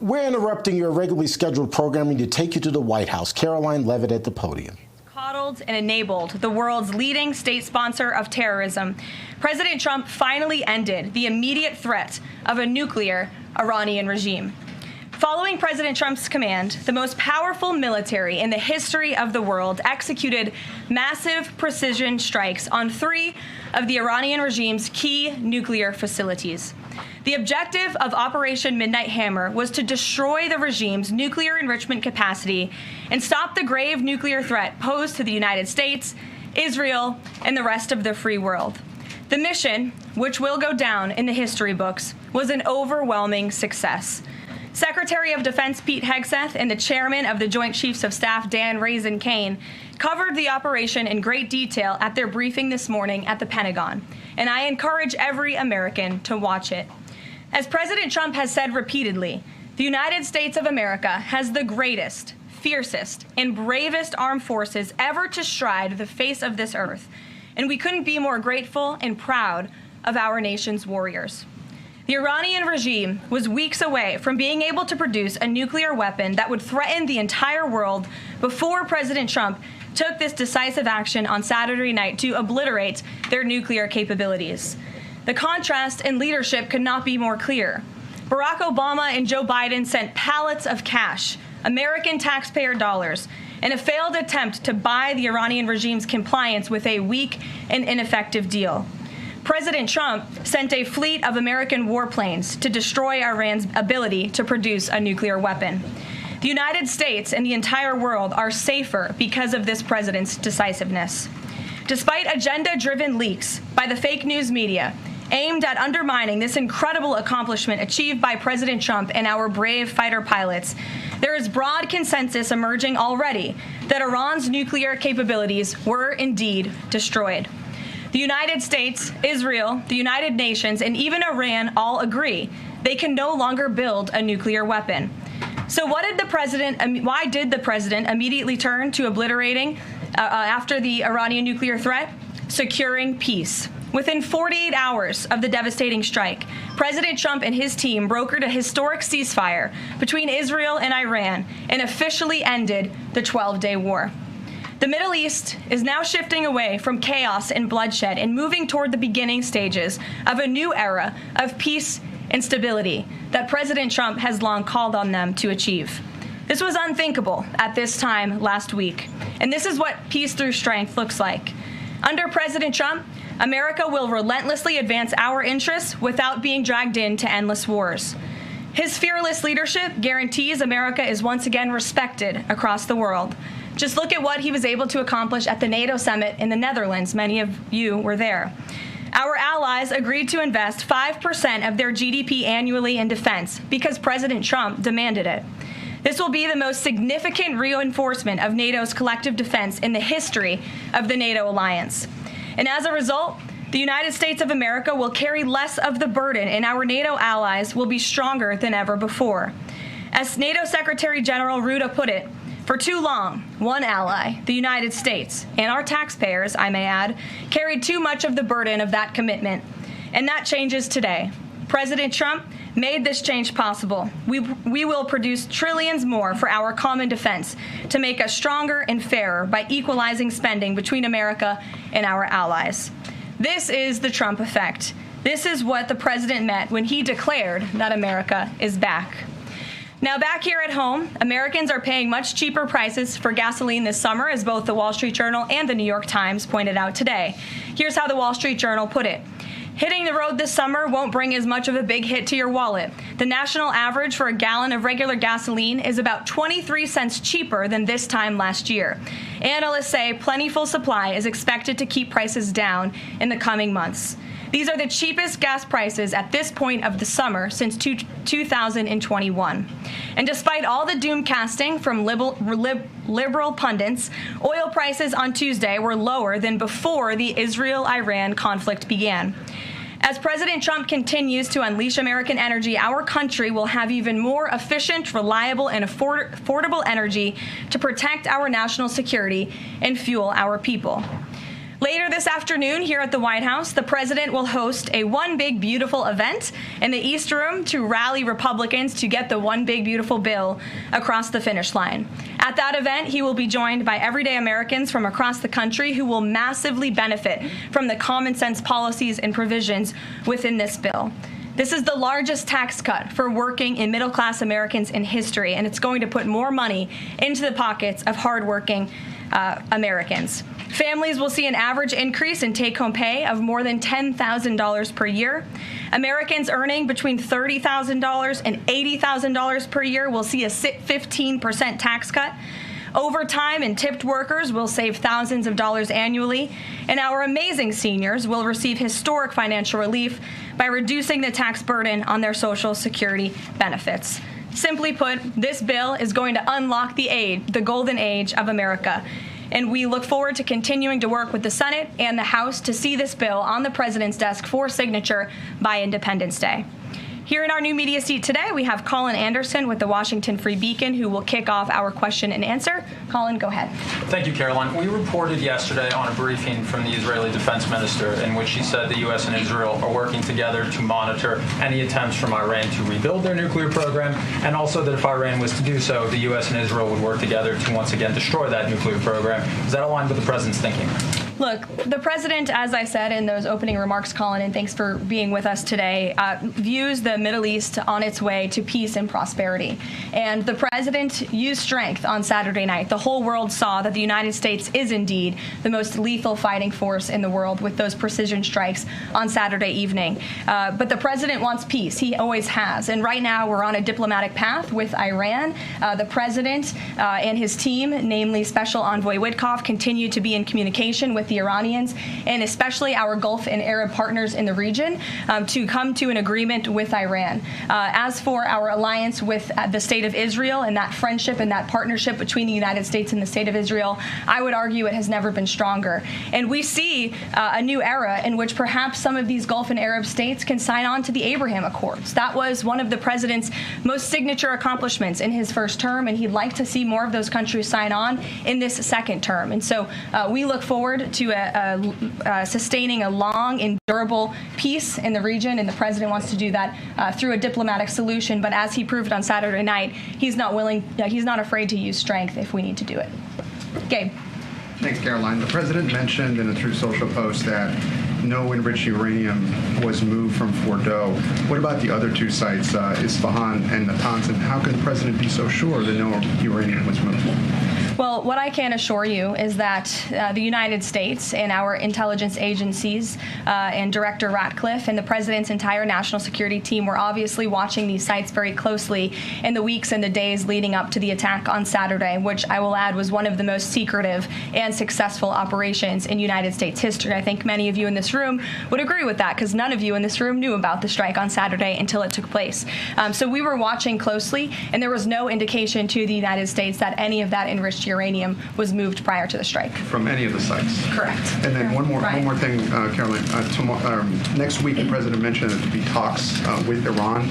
We're interrupting your regularly scheduled programming to take you to the White House. Karoline, Leavitt at the podium. Coddled and enabled the world's leading state sponsor of terrorism, President Trump finally ended the immediate threat of a nuclear Iranian regime. Following President Trump's command, the most powerful military in the history of the world executed massive precision strikes on 3 of the Iranian regime's key nuclear facilities. The objective of Operation Midnight Hammer was to destroy the regime's nuclear enrichment capacity and stop the grave nuclear threat posed to the United States, Israel, and the rest of the free world. The mission, which will go down in the history books, was an overwhelming success. Secretary of Defense Pete Hegseth and the chairman of the Joint Chiefs of Staff Dan Raisin Kane covered the operation in great detail at their briefing this morning at the Pentagon, and I encourage every American to watch it. As President Trump has said repeatedly, the United States of America has the greatest, fiercest, and bravest armed forces ever to stride the face of this earth, and we couldn't be more grateful and proud of our nation's warriors. The Iranian regime was weeks away from being able to produce a nuclear weapon that would threaten the entire world before President Trump took this decisive action on Saturday night to obliterate their nuclear capabilities. The contrast in leadership could not be more clear. Barack Obama and Joe Biden sent pallets of cash, American taxpayer dollars, in a failed attempt to buy the Iranian regime's compliance with a weak and ineffective deal. President Trump sent a fleet of American warplanes to destroy Iran's ability to produce a nuclear weapon. The United States and the entire world are safer because of this president's decisiveness. Despite agenda-driven leaks by the fake news media aimed at undermining this incredible accomplishment achieved by President Trump and our brave fighter pilots, there is broad consensus emerging already that Iran's nuclear capabilities were indeed destroyed. The United States, Israel, the United Nations, and even Iran all agree they can no longer build a nuclear weapon. So why did the president immediately turn to obliterating after the Iranian nuclear threat? Securing peace. Within 48 hours of the devastating strike, President Trump and his team brokered a historic ceasefire between Israel and Iran and officially ended the 12-day war. The Middle East is now shifting away from chaos and bloodshed and moving toward the beginning stages of a new era of peace and stability that President Trump has long called on them to achieve. This was unthinkable at this time last week, and this is what peace through strength looks like. Under President Trump, America will relentlessly advance our interests without being dragged into endless wars. His fearless leadership guarantees America is once again respected across the world. Just look at what he was able to accomplish at the NATO summit in the Netherlands. Many of you were there. Our allies agreed to invest 5% of their GDP annually in defense because President Trump demanded it. This will be the most significant reinforcement of NATO's collective defense in the history of the NATO alliance. And as a result, the United States of America will carry less of the burden, and our NATO allies will be stronger than ever before. As NATO Secretary General Rutte put it, for too long, one ally, the United States, and our taxpayers, I may add, carried too much of the burden of that commitment. And that changes today. President Trump made this change possible. We will produce trillions more for our common defense to make us stronger and fairer by equalizing spending between America and our allies. This is the Trump effect. This is what the president meant when he declared that America is back. Now, back here at home, Americans are paying much cheaper prices for gasoline this summer, as both the Wall Street Journal and the New York Times pointed out today. Here's how the Wall Street Journal put it. Hitting the road this summer won't bring as much of a big hit to your wallet. The national average for a gallon of regular gasoline is about 23 cents cheaper than this time last year. Analysts say plentiful supply is expected to keep prices down in the coming months. These are the cheapest gas prices at this point of the summer since 2021. And despite all the doom casting from liberal pundits, oil prices on Tuesday were lower than before the Israel-Iran conflict began. As President Trump continues to unleash American energy, our country will have even more efficient, reliable, and affordable energy to protect our national security and fuel our people. Later this afternoon here at the White House, the president will host a One Big Beautiful event in the East Room to rally Republicans to get the One Big Beautiful bill across the finish line. At that event, he will be joined by everyday Americans from across the country who will massively benefit from the common sense policies and provisions within this bill. This is the largest tax cut for working and middle-class Americans in history, and it's going to put more money into the pockets of hardworking Americans. Families will see an average increase in take-home pay of more than $10,000 per year. Americans earning between $30,000 and $80,000 per year will see a 15% tax cut. Overtime and tipped workers will save thousands of dollars annually, and our amazing seniors will receive historic financial relief by reducing the tax burden on their Social Security benefits. Simply put, this bill is going to unlock the golden age of America. And we look forward to continuing to work with the Senate and the House to see this bill on the president's desk for signature by Independence Day. Here in our new media seat today, we have Colin Anderson with the Washington Free Beacon, who will kick off our question and answer. Colin, go ahead. Thank you, Karoline. We reported yesterday on a briefing from the Israeli defense minister in which she said the U.S. and Israel are working together to monitor any attempts from Iran to rebuild their nuclear program, and also that if Iran was to do so, the U.S. and Israel would work together to once again destroy that nuclear program. Is that aligned with the president's thinking? Look, the president, as I said in those opening remarks, Colin, and thanks for being with us today, views the Middle East on its way to peace and prosperity. And the president used strength on Saturday night. The whole world saw that the United States is indeed the most lethal fighting force in the world with those precision strikes on Saturday evening. But the president wants peace. He always has. And right now we're on a diplomatic path with Iran. The president and his team, namely Special Envoy Witkoff, continue to be in communication with the Iranians and especially our Gulf and Arab partners in the region to come to an agreement with Iran. As for our alliance with the State of Israel and that friendship and that partnership between the United States and the State of Israel, I would argue it has never been stronger. And we see a new era in which perhaps some of these Gulf and Arab states can sign on to the Abraham Accords. That was one of the president's most signature accomplishments in his first term, and he'd like to see more of those countries sign on in this second term. And so we look forward to sustaining a long and durable peace in the region, and the president wants to do that through a diplomatic solution. But as he proved on Saturday night, he's not afraid to use strength if we need to do it. Gabe. Thanks, Karoline. The president mentioned in a Truth Social post that no enriched uranium was moved from Fordo. What about the other two sites, Isfahan and Natanz? And how can the president be so sure that no uranium was moved? Well, what I can assure you is that the United States and our intelligence agencies and Director Ratcliffe and the president's entire national security team were obviously watching these sites very closely in the weeks and the days leading up to the attack on Saturday, which I will add was one of the most secretive and successful operations in United States history. I think many of you in this room would agree with that because none of you in this room knew about the strike on Saturday until it took place. So we were watching closely, and there was no indication to the United States that any of that enriched uranium was moved prior to the strike. From any of the sites? Correct. And then one more thing, Karoline. Next week, the president mentioned that there would be talks with Iran.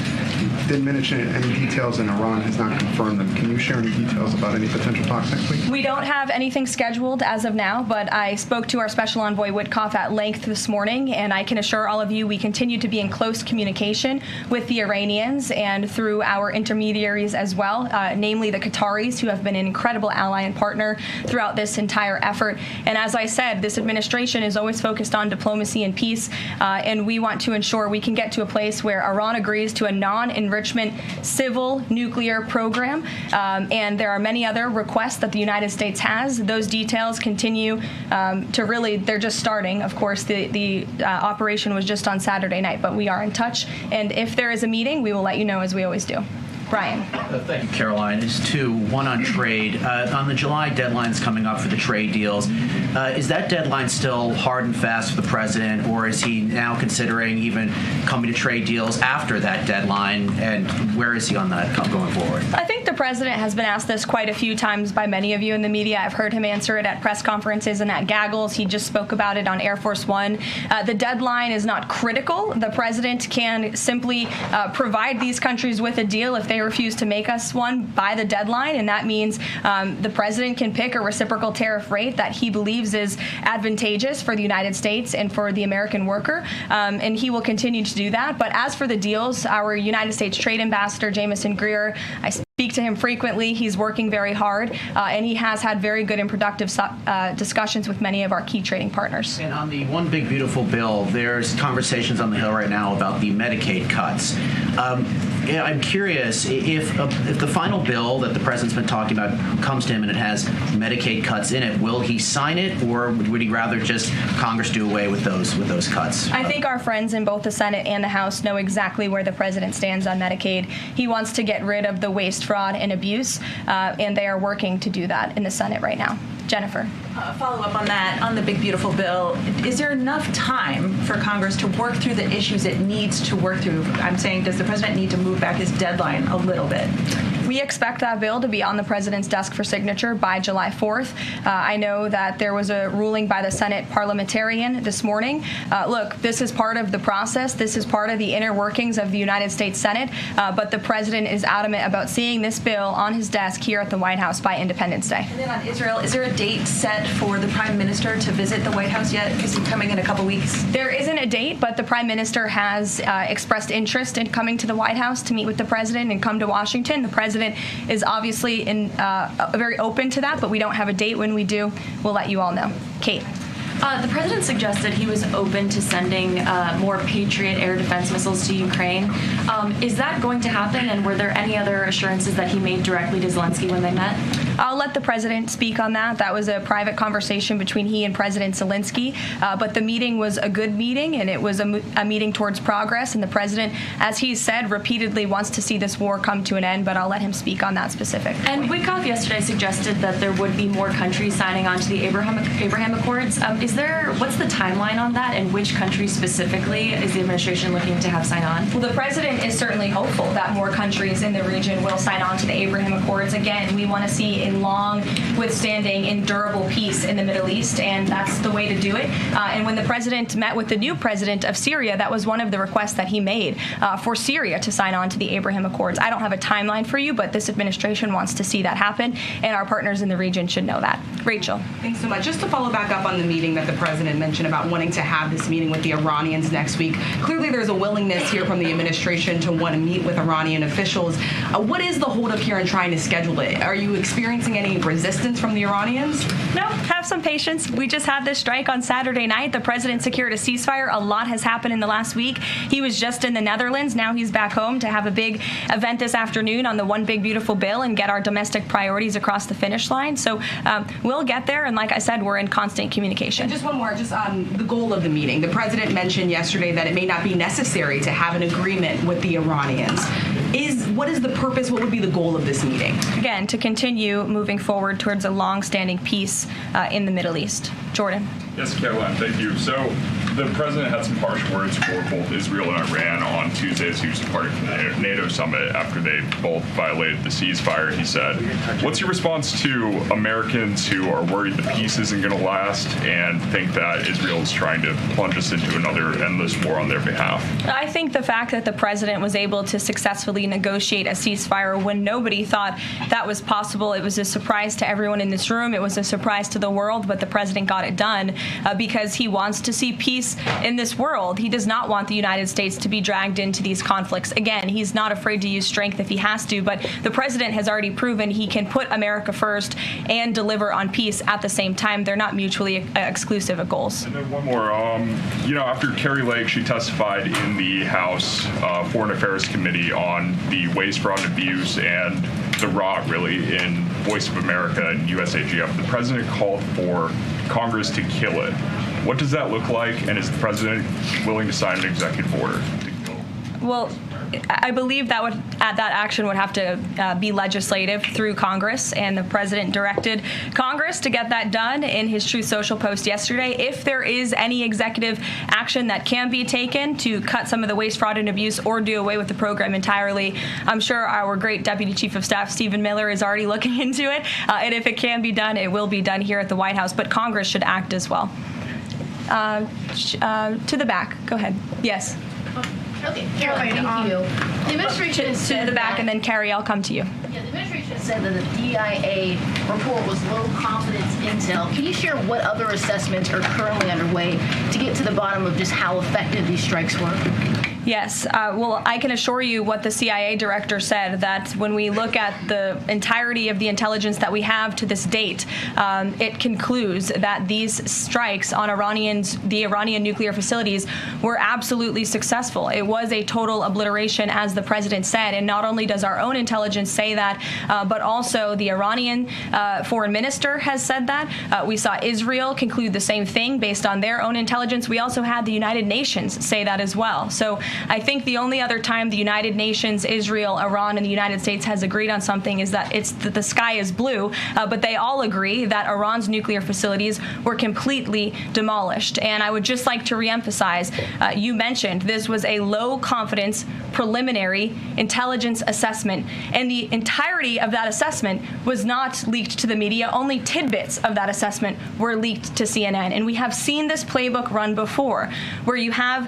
Didn't mention any details, and Iran has not confirmed them. Can you share any details about any potential talks next week? We don't have anything scheduled as of now, but I spoke to our Special Envoy Witkoff at length this morning, and I can assure all of you we continue to be in close communication with the Iranians and through our intermediaries as well, namely the Qataris, who have been an incredible ally and partner throughout this entire effort. And as I said, this administration is always focused on diplomacy and peace, and we want to ensure we can get to a place where Iran agrees to a non-enrichment civil nuclear program, and there are many other requests that the United States has. Those details continue to really, they're just starting. Of course, the operation was just on Saturday night, but we are in touch, and if there is a meeting, we will let you know, as we always do. Brian. Thank you, Karoline. There's two. One on trade. On the July deadlines coming up for the trade deals, is that deadline still hard and fast for the president, or is he now considering even coming to trade deals after that deadline, and where is he on that going forward? I think the president has been asked this quite a few times by many of you in the media. I've heard him answer it at press conferences and at gaggles. He just spoke about it on Air Force One. The deadline is not critical. The president can simply provide these countries with a deal if they they refuse to make us one by the deadline, and that means the president can pick a reciprocal tariff rate that he believes is advantageous for the United States and for the American worker, and he will continue to do that. But as for the deals, our United States Trade Ambassador, Jameson Greer, I speak to him frequently. He's working very hard, and he has had very good and productive discussions with many of our key trading partners. And on the One Big Beautiful Bill, there's conversations on the Hill right now about the Medicaid cuts. I'm curious if the final bill that the president's been talking about comes to him and it has Medicaid cuts in it, will he sign it, or would he rather just Congress do away with those cuts? I think our friends in both the Senate and the House know exactly where the president stands on Medicaid. He wants to get rid of the waste, fraud, and abuse, and they are working to do that in the Senate right now. Jennifer. Follow up on that, on the Big Beautiful Bill. Is there enough time for Congress to work through the issues it needs to work through? I'm saying, does the president need to move back his deadline a little bit? We expect that bill to be on the president's desk for signature by July 4th. I know that there was a ruling by the Senate parliamentarian this morning. Look, this is part of the process. This is part of the inner workings of the United States Senate, but the president is adamant about seeing this bill on his desk here at the White House by Independence Day. And then on Israel, is there a date set for the prime minister to visit the White House yet? Is he coming in a couple weeks? There isn't a date, but the prime minister has expressed interest in coming to the White House to meet with the president and come to Washington. The president is obviously very open to that, but we don't have a date. When we do, we'll let you all know. Kate. The president suggested he was open to sending more Patriot air defense missiles to Ukraine. Is that going to happen, and were there any other assurances that he made directly to Zelensky when they met? I'll let the president speak on that. That was a private conversation between he and President Zelensky, but the meeting was a good meeting, and it was a meeting towards progress, and the president, as he said, repeatedly wants to see this war come to an end, but I'll let him speak on that specific. And Witkoff yesterday suggested that there would be more countries signing on to the Abraham Accords. What's the timeline on that, and which countries specifically is the administration looking to have sign on? Well, the president is certainly hopeful that more countries in the region will sign on to the Abraham Accords. Again, we want to see a long, withstanding, endurable peace in the Middle East, and that's the way to do it. And when the president met with the new president of Syria, that was one of the requests that he made for Syria to sign on to the Abraham Accords. I don't have a timeline for you, but this administration wants to see that happen, and our partners in the region should know that. Rachel. Thanks so much. Just to follow back up on the meeting that the president mentioned about wanting to have this meeting with the Iranians next week. Clearly, there's a willingness here from the administration to want to meet with Iranian officials. What is the holdup here in trying to schedule it? Are you experiencing any resistance from the Iranians? No, have some patience. We just had this strike on Saturday night. The president secured a ceasefire. A lot has happened in the last week. He was just in the Netherlands. Now he's back home to have a big event this afternoon on the One Big Beautiful Bill and get our domestic priorities across the finish line. So we'll get there. And like I said, we're in constant communication. And just one more, just the goal of the meeting. The president mentioned yesterday that it may not be necessary to have an agreement with the Iranians. What is the purpose? What would be the goal of this meeting? Again, to continue moving forward towards a long-standing peace in the Middle East. Jordan. Yes, Karoline, thank you. So the president had some harsh words for both Israel and Iran on Tuesday as he was departing from the NATO summit after they both violated the ceasefire. He said, what's your response to Americans who are worried the peace isn't going to last and think that Israel is trying to plunge us into another endless war on their behalf? I think the fact that the president was able to successfully negotiate a ceasefire when nobody thought that was possible, it was a surprise to everyone in this room. It was a surprise to the world, but the president got it done because he wants to see peace in this world. He does not want the United States to be dragged into these conflicts. Again, he's not afraid to use strength if he has to, but the president has already proven he can put America first and deliver on peace at the same time. They're not mutually exclusive goals. And then one more. After Carrie Lake, she testified in the House Foreign Affairs Committee on the waste, fraud, and abuse and the rot, really, in Voice of America and USAGF. The president called for Congress to kill it. What does that look like, and is the president willing to sign an executive order to kill it? Well, I believe that action would have to be legislative through Congress, and the president directed Congress to get that done in his Truth Social post yesterday. If there is any executive action that can be taken to cut some of the waste, fraud, and abuse or do away with the program entirely, I'm sure our great Deputy Chief of Staff, Stephen Miller, is already looking into it. And if it can be done, it will be done here at the White House. But Congress should act as well. To the back. Go ahead. Yes. Okay, Caroline, thank you. The administration To the back, and then Carrie, I'll come to you. Yeah, the administration said that the DIA report was low confidence intel. Can you share what other assessments are currently underway to get to the bottom of just how effective these strikes were? Yes. Well, I can assure you what the CIA director said, that when we look at the entirety of the intelligence that we have to this date, it concludes that these strikes on the Iranian nuclear facilities were absolutely successful. It was a total obliteration, as the president said. And not only does our own intelligence say that, but also the Iranian foreign minister has said that. We saw Israel conclude the same thing based on their own intelligence. We also had the United Nations say that as well. So I think the only other time the United Nations, Israel, Iran, and the United States has agreed on something is that the sky is blue, but they all agree that Iran's nuclear facilities were completely demolished. And I would just like to reemphasize, you mentioned this was a low confidence preliminary intelligence assessment, and the entirety of that assessment was not leaked to the media. Only tidbits of that assessment were leaked to CNN. And we have seen this playbook run before, where you have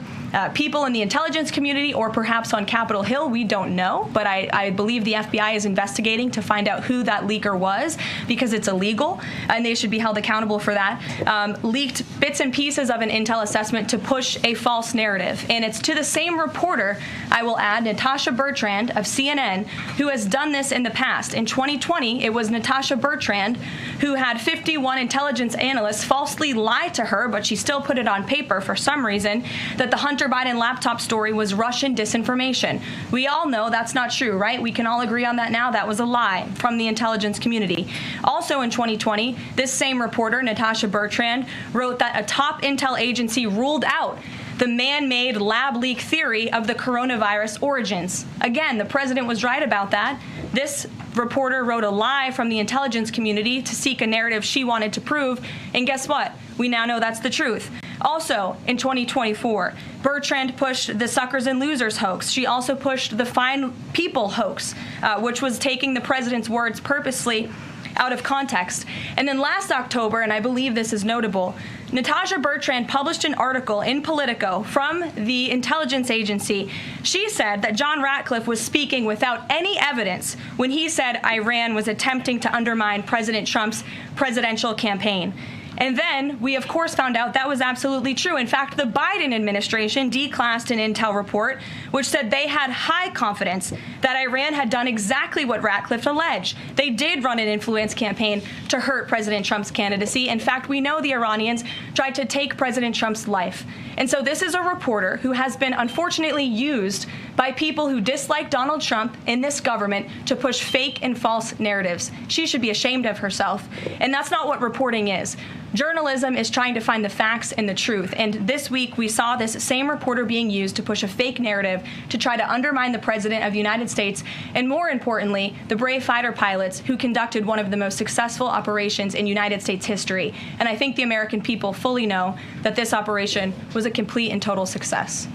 people in the intelligence community, or perhaps on Capitol Hill, we don't know, but I believe the FBI is investigating to find out who that leaker was, because it's illegal and they should be held accountable for that. Leaked bits and pieces of an intel assessment to push a false narrative. And it's to the same reporter, I will add, Natasha Bertrand of CNN, who has done this in the past. In 2020, it was Natasha Bertrand who had 51 intelligence analysts falsely lie to her, but she still put it on paper for some reason, that the Hunter Biden laptop story was Russian disinformation. We all know that's not true, right? We can all agree on that now. That was a lie from the intelligence community. Also in 2020, this same reporter, Natasha Bertrand, wrote that a top intel agency ruled out the man-made lab leak theory of the coronavirus origins. Again, the president was right about that. This reporter wrote a lie from the intelligence community to seek a narrative she wanted to prove, and guess what? We now know that's the truth. Also, in 2024, Bertrand pushed the suckers and losers hoax. She also pushed the fine people hoax, which was taking the president's words purposely out of context. And then last October, and I believe this is notable, Natasha Bertrand published an article in Politico from the intelligence agency. She said that John Ratcliffe was speaking without any evidence when he said Iran was attempting to undermine President Trump's presidential campaign. And then we, of course, found out that was absolutely true. In fact, the Biden administration declassed an intel report which said they had high confidence that Iran had done exactly what Ratcliffe alleged. They did run an influence campaign to hurt President Trump's candidacy. In fact, we know the Iranians tried to take President Trump's life. And so this is a reporter who has been unfortunately used by people who dislike Donald Trump in this government to push fake and false narratives. She should be ashamed of herself. And that's not what reporting is. Journalism is trying to find the facts and the truth. And this week, we saw this same reporter being used to push a fake narrative to try to undermine the president of the United States, and more importantly, the brave fighter pilots who conducted one of the most successful operations in United States history. And I think the American people fully know that this operation was a complete and total success.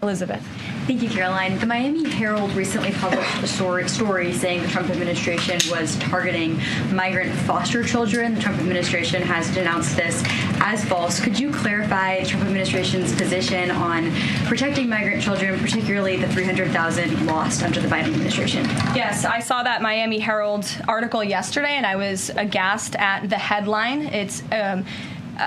Elizabeth. Thank you, Caroline. The Miami Herald recently published a story saying the Trump administration was targeting migrant foster children. The Trump administration has denounced this as false. Could you clarify the Trump administration's position on protecting migrant children, particularly the 300,000 lost under the Biden administration? Yes, I saw that Miami Herald article yesterday, and I was aghast at the headline. It's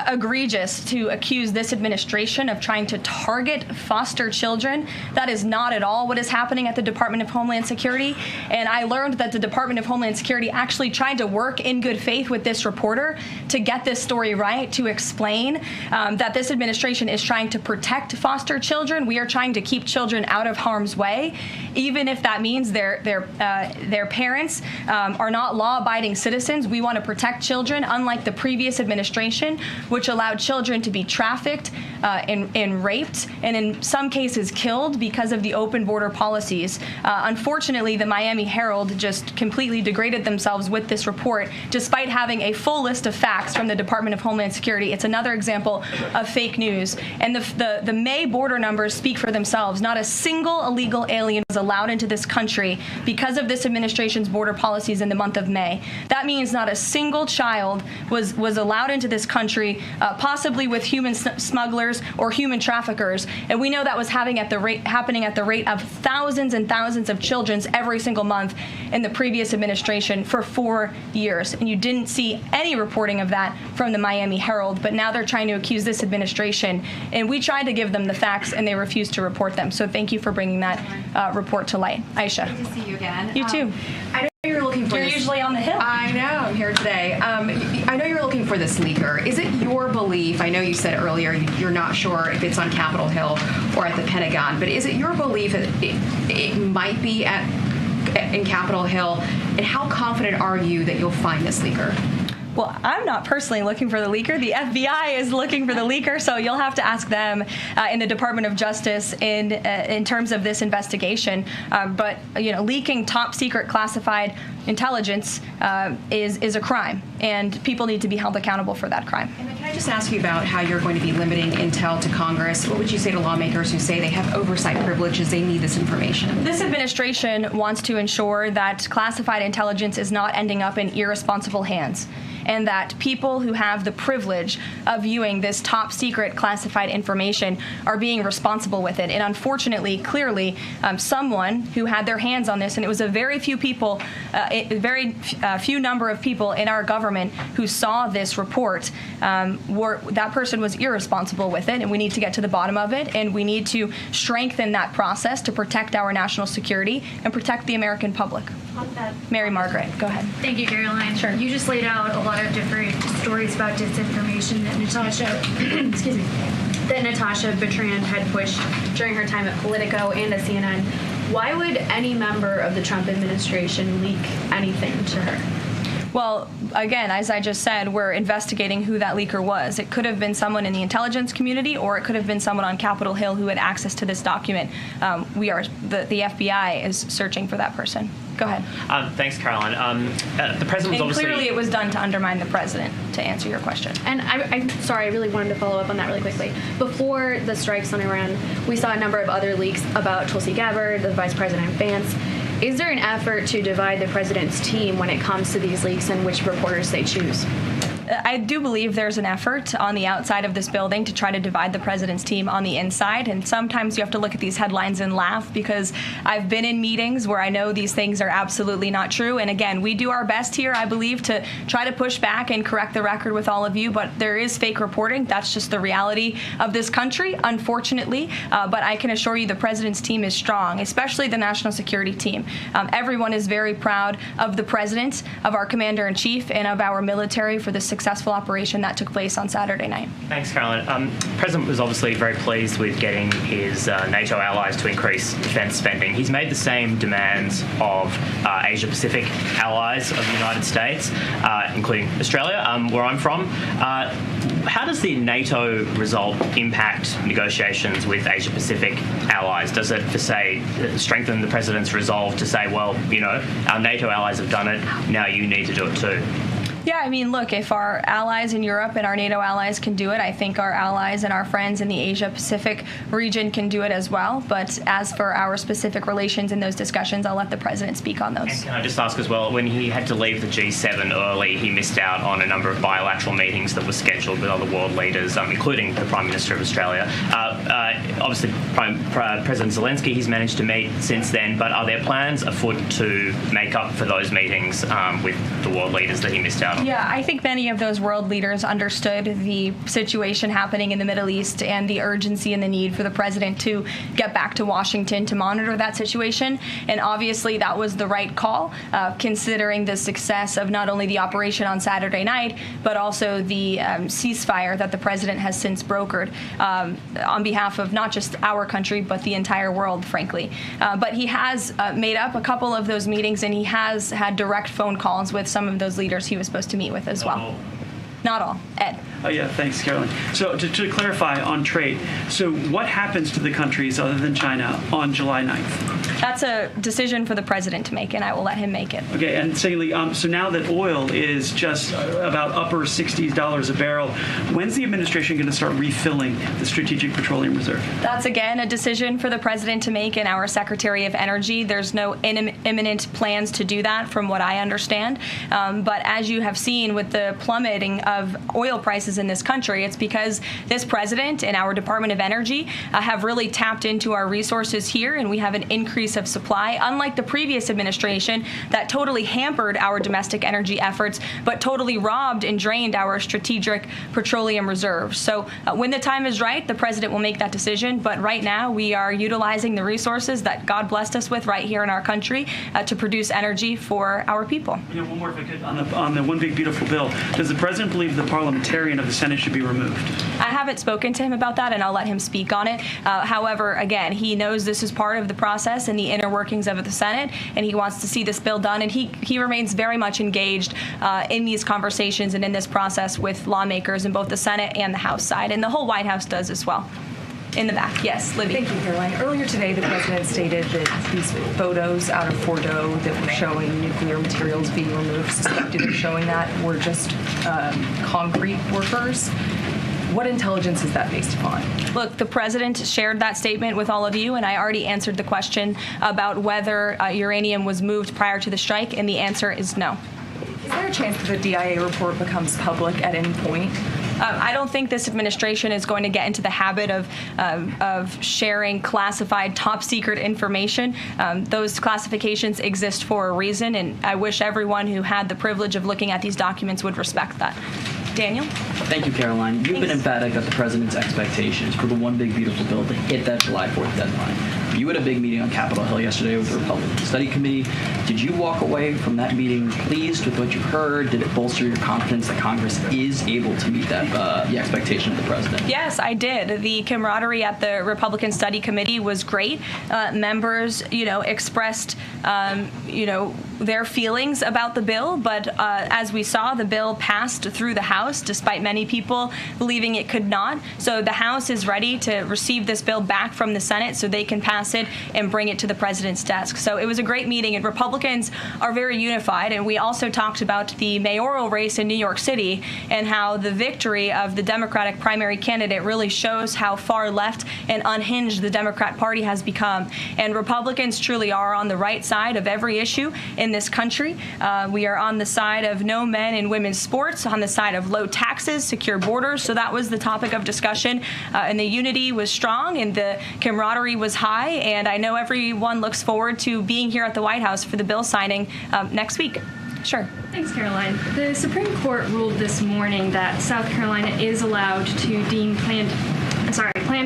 egregious to accuse this administration of trying to target foster children. That is not at all what is happening at the Department of Homeland Security. And I learned that the Department of Homeland Security actually tried to work in good faith with this reporter to get this story right, to explain that this administration is trying to protect foster children. We are trying to keep children out of harm's way, even if that means their parents are not law-abiding citizens. We want to protect children, unlike the previous administration, which allowed children to be trafficked and raped, and in some cases killed because of the open border policies. Unfortunately, the Miami Herald just completely degraded themselves with this report, despite having a full list of facts from the Department of Homeland Security. It's another example of fake news. And the May border numbers speak for themselves. Not a single illegal alien was allowed into this country because of this administration's border policies in the month of May. That means not a single child was allowed into this country country, possibly with human smugglers or human traffickers. And we know that was happening at the rate of thousands and thousands of children every single month in the previous administration for 4 years. And you didn't see any reporting of that from the Miami Herald, but now they're trying to accuse this administration. And we tried to give them the facts, and they refused to report them. So thank you for bringing that report to light. Aisha. Good to see you again. You too. I know you're looking for You're this. usually on the Hill. I know. I'm here today. I know you're looking for this leaker. Is it your belief? I know you said earlier you're not sure if it's on Capitol Hill or at the Pentagon, but is it your belief that it might be in Capitol Hill? And how confident are you that you'll find this leaker? Well, I'm not personally looking for the leaker. The FBI is looking for the leaker, so you'll have to ask them in the Department of Justice in terms of this investigation. But leaking top secret classified intelligence is a crime, and people need to be held accountable for that crime. And then can I just ask you about how you're going to be limiting intel to Congress? What would you say to lawmakers who say they have oversight privileges, they need this information? This administration wants to ensure that classified intelligence is not ending up in irresponsible hands, and that people who have the privilege of viewing this top secret classified information are being responsible with it. And unfortunately, clearly, someone who had their hands on this, and it was a very few people, few number of people in our government who saw this report, that person was irresponsible with it, and we need to get to the bottom of it, and we need to strengthen that process to protect our national security and protect the American public. Mary Margaret, go ahead. Thank you, Karoline. Sure. You just laid out a lot of different stories about disinformation that Natasha Bertrand had pushed during her time at Politico and at CNN. Why would any member of the Trump administration leak anything to her? Well, again, as I just said, we're investigating who that leaker was. It could have been someone in the intelligence community, or it could have been someone on Capitol Hill who had access to this document. The FBI is searching for that person. Go ahead. Thanks, Caroline. The president was obviously... clearly it was done to undermine the president, to answer your question. And I'm sorry, I really wanted to follow up on that really quickly. Before the strikes on Iran, we saw a number of other leaks about Tulsi Gabbard, the Vice President Vance. Is there an effort to divide the president's team when it comes to these leaks and which reporters they choose? I do believe there's an effort on the outside of this building to try to divide the president's team on the inside. And sometimes you have to look at these headlines and laugh, because I've been in meetings where I know these things are absolutely not true. And again, we do our best here, I believe, to try to push back and correct the record with all of you. But there is fake reporting. That's just the reality of this country, unfortunately. But I can assure you the president's team is strong, especially the national security team. Everyone is very proud of the president, of our commander-in-chief, and of our military for the successful operation that took place on Saturday night. Thanks, Caroline. The president was obviously very pleased with getting his NATO allies to increase defense spending. He's made the same demands of Asia-Pacific allies of the United States, including Australia, where I'm from. How does the NATO result impact negotiations with Asia-Pacific allies? Does it, for say, strengthen the president's resolve to say, well, our NATO allies have done it, now you need to do it too? Yeah, I mean, look, if our allies in Europe and our NATO allies can do it, I think our allies and our friends in the Asia-Pacific region can do it as well. But as for our specific relations in those discussions, I'll let the president speak on those. And can I just ask as well, when he had to leave the G7 early, he missed out on a number of bilateral meetings that were scheduled with other world leaders, including the Prime Minister of Australia. Obviously, President Zelensky, he's managed to meet since then, but are there plans afoot to make up for those meetings with the world leaders that he missed out? Yeah, I think many of those world leaders understood the situation happening in the Middle East and the urgency and the need for the president to get back to Washington to monitor that situation. And obviously that was the right call, considering the success of not only the operation on Saturday night, but also the ceasefire that the president has since brokered on behalf of not just our country, but the entire world, frankly. But he has made up a couple of those meetings, and he has had direct phone calls with some of those leaders he was supposed to meet with as well. Not all. Ed. Oh, yeah, thanks, Caroline. So to clarify on trade, so what happens to the countries other than China on July 9th? That's a decision for the president to make, and I will let him make it. Okay, and secondly, so now that oil is just about upper $60s a barrel, when's the administration going to start refilling the Strategic Petroleum Reserve? That's, again, a decision for the president to make and our Secretary of Energy. There's no imminent plans to do that, from what I understand. But as you have seen with the plummeting of oil prices in this country. It's because this president and our Department of Energy have really tapped into our resources here, and we have an increase of supply, unlike the previous administration that totally hampered our domestic energy efforts, but totally robbed and drained our strategic petroleum reserves. So when the time is right, the president will make that decision. But right now, we are utilizing the resources that God blessed us with right here in our country to produce energy for our people. One more if I could, on the one big beautiful bill. Does the president believe the parliamentarian of the Senate should be removed? I haven't spoken to him about that, and I'll let him speak on it. However, again, he knows this is part of the process and the inner workings of the Senate, and he wants to see this bill done, and he remains very much engaged in these conversations and in this process with lawmakers in both the Senate and the House side, and the whole White House does as well. In the back, yes, Libby. Thank you, Karoline. Earlier today, the president stated that these photos out of Fordo that were showing nuclear materials being removed, suspected of showing that, were just concrete workers. What intelligence is that based upon? Look, the president shared that statement with all of you, and I already answered the question about whether uranium was moved prior to the strike, and the answer is no. Is there a chance that the DIA report becomes public at any point? I don't think this administration is going to get into the habit of sharing classified, top-secret information. Those classifications exist for a reason, and I wish everyone who had the privilege of looking at these documents would respect that. Daniel? Thank you, Karoline. You've been emphatic that the president's expectations for the one big beautiful bill to hit that July 4th deadline. You had a big meeting on Capitol Hill yesterday with the Republican Study Committee. Did you walk away from that meeting pleased with what you heard? Did it bolster your confidence that Congress is able to meet that the expectation of the president? Yes, I did. The camaraderie at the Republican Study Committee was great. Members, expressed, their feelings about the bill, but as we saw, the bill passed through the House, despite many people believing it could not. So the House is ready to receive this bill back from the Senate so they can pass it and bring it to the president's desk. So it was a great meeting, and Republicans are very unified. And we also talked about the mayoral race in New York City and how the victory of the Democratic primary candidate really shows how far left and unhinged the Democrat Party has become. And Republicans truly are on the right side of every issue in this country. We are on the side of no men and women's sports, on the side of low taxes, secure borders. So that was the topic of discussion. And the unity was strong and the camaraderie was high. And I know everyone looks forward to being here at the White House for the bill signing next week. Sure. Thanks, Caroline. The Supreme Court ruled this morning that South Carolina is allowed to deem Planned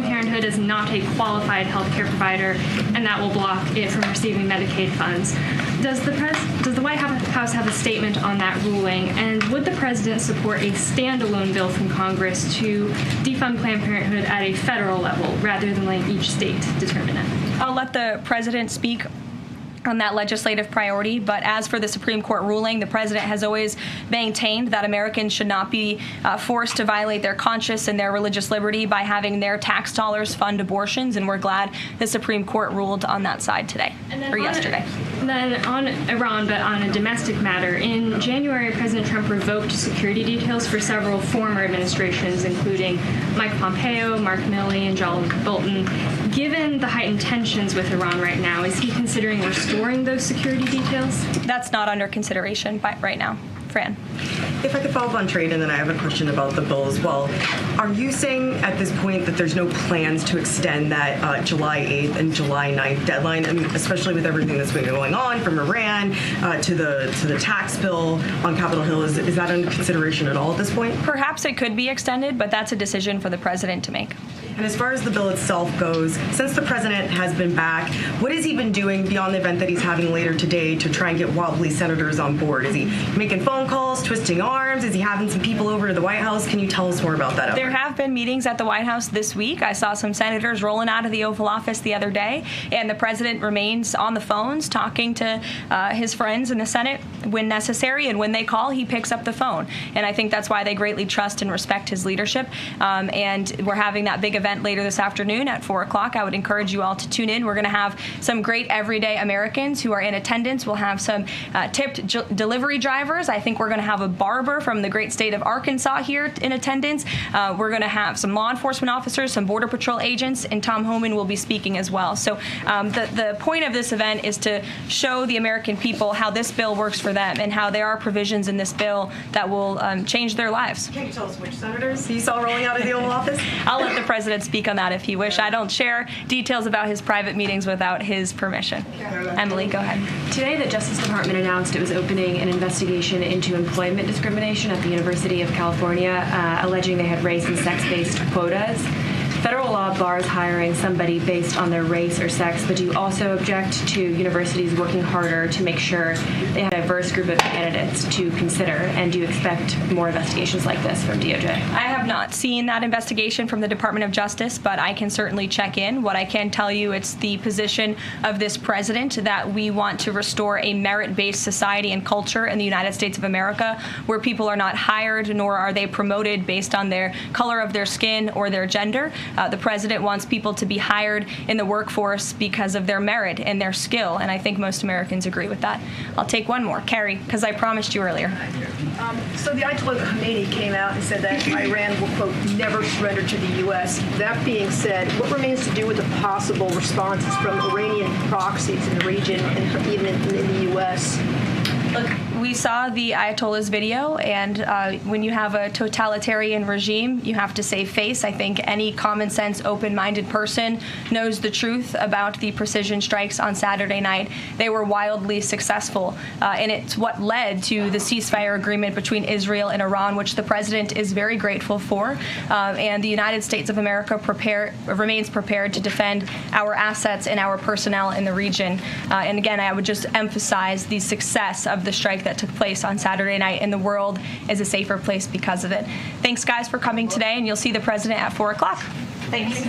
Parenthood as not a qualified health care provider, and that will block it from receiving Medicaid funds. Does the White House have a statement on that ruling, and would the president support a standalone bill from Congress to defund Planned Parenthood at a federal level rather than letting each state determine it? I'll let the president speak on that legislative priority, but as for the Supreme Court ruling, the president has always maintained that Americans should not be forced to violate their conscience and their religious liberty by having their tax dollars fund abortions, and we're glad the Supreme Court ruled on that side today, or yesterday. Then on Iran, but on a domestic matter, in January, President Trump revoked security details for several former administrations, including Mike Pompeo, Mark Milley, and John Bolton. Given the heightened tensions with Iran right now, is he considering restoring those security details? That's not under consideration right now. Fran. If I could follow up on trade, and then I have a question about the bill as well. Are you saying at this point that there's no plans to extend that July 8th and July 9th deadline? I mean, especially with everything that's been going on, from Iran to the tax bill on Capitol Hill, is that under consideration at all at this point? Perhaps it could be extended, but that's a decision for the president to make. And as far as the bill itself goes, since the president has been back, what has he been doing beyond the event that he's having later today to try and get wobbly senators on board? Is he making phone calls, twisting arms? Is he having some people over to the White House? Can you tell us more about that? There have been meetings at the White House this week. I saw some senators rolling out of the Oval Office the other day, and the president remains on the phones talking to his friends in the Senate when necessary, and when they call, he picks up the phone. And I think that's why they greatly trust and respect his leadership. And we're having that big event event later this afternoon at 4 o'clock. I would encourage you all to tune in. We're going to have some great everyday Americans who are in attendance. We'll have some tipped delivery drivers. I think we're going to have a barber from the great state of Arkansas here in attendance. We're going to have some law enforcement officers, some Border Patrol agents, and Tom Homan will be speaking as well. So the point of this event is to show the American people how this bill works for them and how there are provisions in this bill that will change their lives. Can you tell us which senators you saw rolling out of the Oval Office? I'll let the president speak on that if he wish. I don't share details about his private meetings without his permission. Emily, go ahead. Today, the Justice Department announced it was opening an investigation into employment discrimination at the University of California, alleging they had race and sex-based quotas. Federal law bars hiring somebody based on their race or sex, but do you also object to universities working harder to make sure they have a diverse group of candidates to consider? And do you expect more investigations like this from DOJ? I have not seen that investigation from the Department of Justice, but I can certainly check in. What I can tell you, it's the position of this president that we want to restore a merit-based society and culture in the United States of America where people are not hired nor are they promoted based on their color of their skin or their gender. The president wants people to be hired in the workforce because of their merit and their skill, and I think most Americans agree with that. I'll take one more. Carrie, because I promised you earlier. So the Ayatollah Khomeini came out and said that Iran will, quote, never surrender to the U.S. That being said, what remains to do with the possible responses from Iranian proxies in the region and even in the U.S.? Look, we saw the Ayatollah's video, and when you have a totalitarian regime, you have to save face. I think any common sense, open-minded person knows the truth about the precision strikes on Saturday night. They were wildly successful, and it's what led to the ceasefire agreement between Israel and Iran, which the president is very grateful for. And the United States of America remains prepared to defend our assets and our personnel in the region. And again, I would just emphasize the success of the strike that took place on Saturday night, and the world is a safer place because of it. Thanks, guys, for coming today, and you'll see the president at 4 o'clock. Thanks.